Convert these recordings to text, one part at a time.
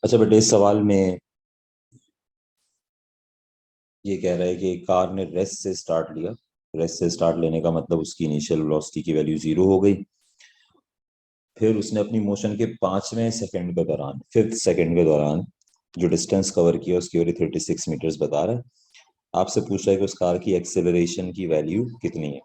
अच्छा बेटे, इस सवाल में ये कह रहा है कि कार ने रेस्ट से स्टार्ट लिया। रेस्ट से स्टार्ट लेने का मतलब उसकी इनिशियल वेलोसिटी की वैल्यू 0 हो गई। फिर उसने अपनी मोशन के 5वें सेकंड के दौरान, 5th सेकंड के दौरान जो डिस्टेंस कवर किया उसकी वैल्यू 36 मीटर्स बता रहा है। आपसे पूछ रहा है कि उस कार की एक्सेलरेशन की वैल्यू कितनी है।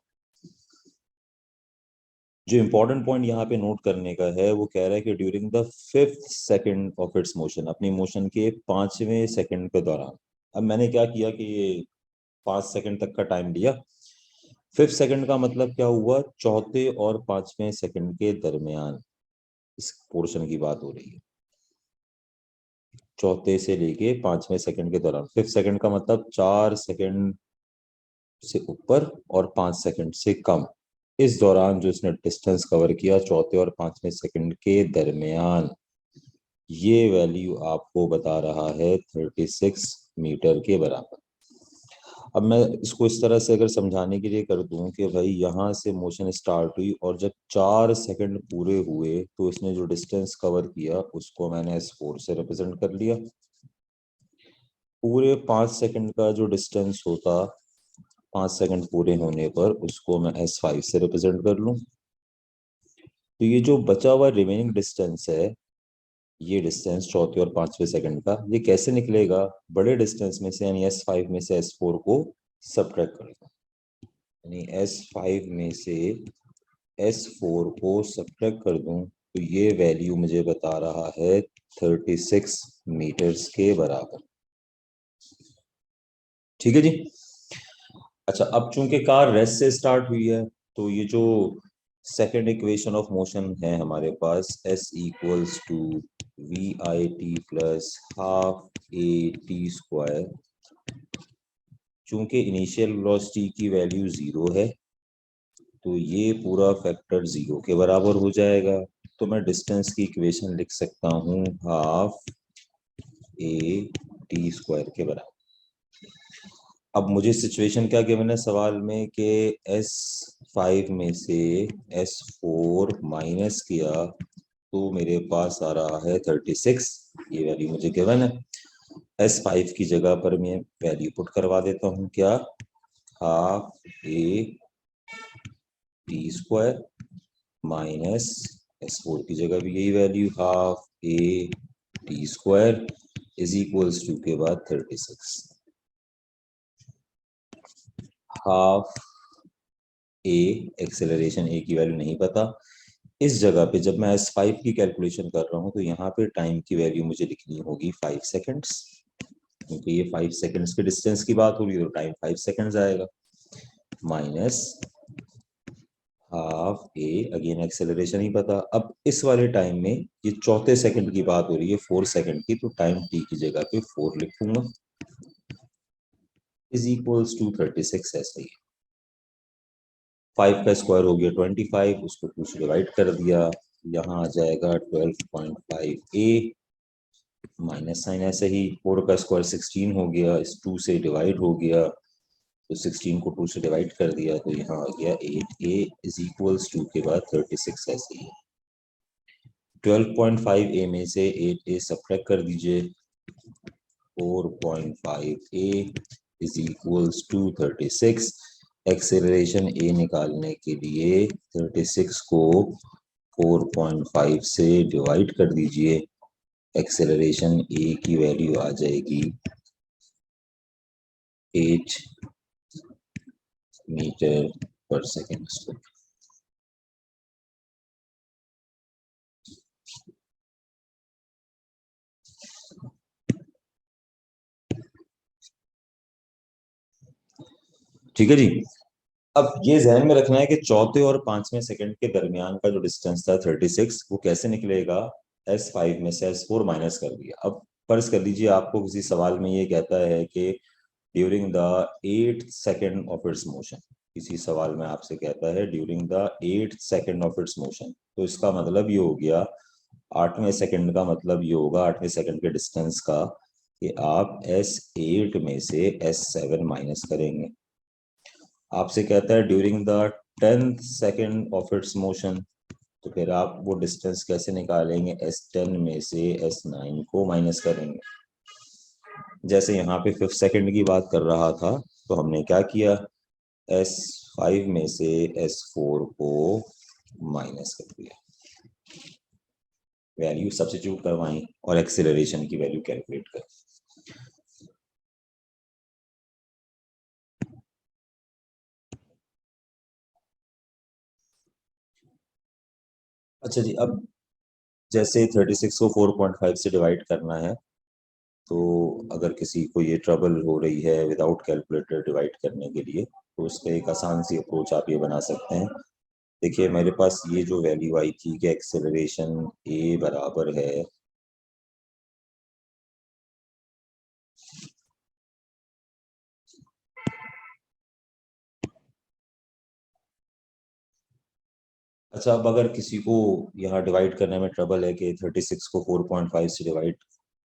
जो इंपॉर्टेंट पॉइंट यहाँ पे नोट करने का है वो कह रहा है कि during the 5th second of its motion, अपनी मोशन के 5वें सेकंड के दौरान। अब मैंने क्या किया कि ये 5 सेकंड तक का टाइम लिया। 5th सेकंड का मतलब क्या हुआ, चौथे और 5वें सेकंड के दरमियान इस पोर्शन की बात हो रही है। चौथे से लेके 5वें सेकंड के दौरान, 5th सेकंड का मतलब 4 सेकंड से ऊपर और 5 सेकंड से कम। इस दौरान जो इसने डिस्टेंस कवर किया चौथे और 5वें सेकंड के दरमियान, ये वैल्यू आपको बता रहा है 36 मीटर के बराबर। अब मैं इसको इस तरह से अगर समझाने के लिए कर दूं कि भाई यहाँ से मोशन स्टार्ट हुई और जब 4 सेकंड पूरे हुए तो इसने जो डिस्टेंस कवर किया उसको मैंने S4 से रिप्रेजेंट कर लिया। पूरे 5 सेकंड का जो डिस्टेंस होता 5 सेकंड पूरे होने पर उसको मैं S5 से रिप्रेजेंट कर लूं। तो ये जो बचा हुआ रिमेनिंग डिस्टेंस है, ये डिस्टेंस चौथे और 5वें सेकंड का, ये कैसे निकलेगा, बड़े डिस्टेंस में से यानी S5 में से S4 को सब्ट्रैक्ट करेगा। यानी S5 में से S4 को सब्ट्रैक्ट कर दूं तो ये वैल्यू मुझे बता रहा है 36 मीटर्स के बराबर। ठीक है जी। अच्छा, अब चूंकि कार रेस्ट से स्टार्ट हुई है तो ये जो सेकेंड इक्वेशन ऑफ मोशन है हमारे पास, S equals to VIT plus half AT²। चूंकि इनिशियल वेलोसिटी की वैल्यू 0 है तो ये पूरा फैक्टर 0 के बराबर हो जाएगा। तो मैं डिस्टेंस की इक्वेशन लिख सकता हूँ हाफ AT² के बराबर। अब मुझे सिचुएशन क्या गिवन है सवाल में कि S5 में से S4 माइनस किया तो मेरे पास आ रहा है 36। ये वैल्यू मुझे गिवन है। S5 की जगह पर मैं वैल्यू पुट करवा देता हूँ, क्या, हाफ AT² माइनस S4 की जगह भी यही value half AT² is equals to के बाद 36। हाफ ए, एक्सेलरेशन ए की वैल्यू नहीं पता। इस जगह पे जब मैं S5 की कैलकुलेशन कर रहा हूँ तो यहाँ पे टाइम की वैल्यू मुझे लिखनी होगी 5 सेकेंड्स, क्योंकि ये 5 सेकेंड्स के डिस्टेंस की बात होगी तो टाइम 5 सेकेंड्स आएगा, माइनस हाफ ए, अगेन एक्सेलरेशन ही पता। अब इस वाले टाइम में ये चौथे सेकंड की बात हो रही है 4 सेकंड की, तो टाइम टी की जगह पे 4 लिखूंगा इज इक्वल्स टू 36। ऐसा ही 5 का स्क्वायर हो गया 25, उसको 2 से डिवाइड कर दिया, यहाँ आ जाएगा 12.5 ए, माइनस साइन ऐसे ही। 4 का स्क्वायर 16 हो गया, इस 2 से डिवाइड हो गया तो 16 को 2 से डिवाइड कर दिया तो यहाँ आ गया 8 ए इज इक्वल्स टू के बाद 36। ऐसे ही 12.5 ए में से 8 ए सब्ट्रैक्ट कर दीजिए, 4.5 ए इज इक्वल्स टू 36। एक्सेलरेशन ए निकालने के लिए 36 को 4.5 से डिवाइड कर दीजिए, एक्सेलरेशन ए की वैल्यू आ जाएगी 8 मीटर पर सेकेंड। ठीक है जी। अब ये ध्यान में रखना है कि चौथे और 5वें सेकंड के दरमियान का जो डिस्टेंस था 36, वो कैसे निकलेगा, S5 में से S4 माइनस कर दिया। अब फर्ज कर लीजिए आपको किसी सवाल में ये कहता है कि during the 8th second of its motion, किसी सवाल में आपसे कहता है during the 8th second of its motion, तो इसका मतलब ये हो गया 8वें सेकंड का मतलब ये होगा 8वें सेकंड के डिस्टेंस का कि आप S8 में से S7 माइनस करेंगे। आपसे कहता है during the 10th second of its motion, तो फिर आप वो डिस्टेंस कैसे निकालेंगे, S10 में से S9 को माइनस करेंगे। जैसे यहाँ पे 5 सेकेंड की बात कर रहा था, तो हमने क्या किया, S5 में से S4 को माइनस कर दिया, वैल्यू सब्स्टिट्यूट करवाएं और एक्सेलरेशन की वैल्यू कैलकुलेट करें। अच्छा जी, अब जैसे 36 को 4.5 से डिवाइड करना है, तो अगर किसी को ये ट्रबल हो रही है विदाउट कैलकुलेटर डिवाइड करने के लिए, तो उसका एक आसान सी अप्रोच आप ये बना सकते हैं। देखिए मेरे पास ये जो वैल्यू आई थी कि एक्सेलरेशन ए बराबर है अच्छा, अब अगर किसी को यहाँ डिवाइड करने में ट्रबल है कि 36 को 4.5 से डिवाइड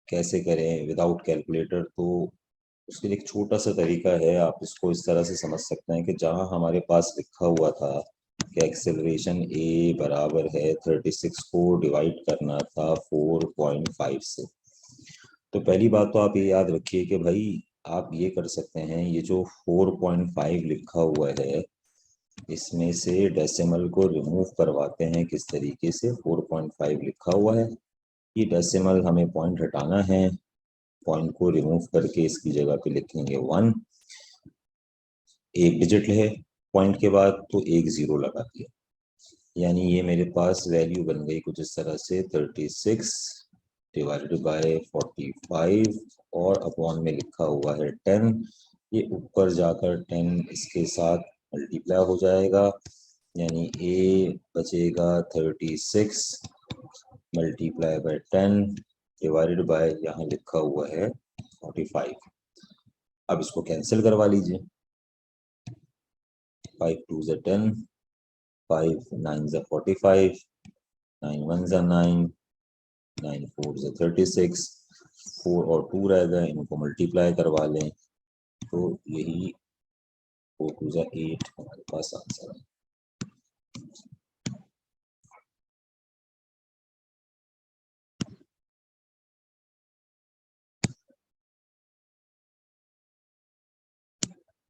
कैसे करें विदाउट कैलकुलेटर, तो उसके लिए एक छोटा सा तरीका है। आप इसको इस तरह से समझ सकते हैं कि जहाँ हमारे पास लिखा हुआ था कि एक्सेलरेशन ए बराबर है 36 को डिवाइड करना था 4.5 से, तो पहली बात तो आप ये याद रखिए कि भाई आप ये कर सकते हैं, ये जो 4.5 लिखा हुआ है इसमें से डेसिमल को रिमूव करवाते हैं। किस तरीके से, 4.5 लिखा हुआ है, ये डेसिमल हमें पॉइंट हटाना है, पॉइंट को रिमूव करके इसकी जगह पे लिखेंगे 1, एक डिजिट है पॉइंट के बाद तो एक जीरो लगा दिया, यानी ये मेरे पास वैल्यू बन गई कुछ इस तरह से 36 डिवाइडेड बाय 45 और अपॉन में लिखा हुआ है 10, ये ऊपर जाकर 10 इसके साथ मल्टीप्लाई हो जाएगा, यानी ए बचेगा 36 मल्टीप्लाई बाय 10 डिवाइडेड बाय यहाँ लिखा हुआ है 45। अब इसको कैंसिल करवा लीजिए, 5 2 ज़ 10, 5 9 ज़ 45, 9 1 ज़ 9, 9 4 ज़ 36, 4 और 2 रह गए, इनको मल्टीप्लाई करवा लें तो यही 4 2 ज़ 8 हमारे पास आंसर है।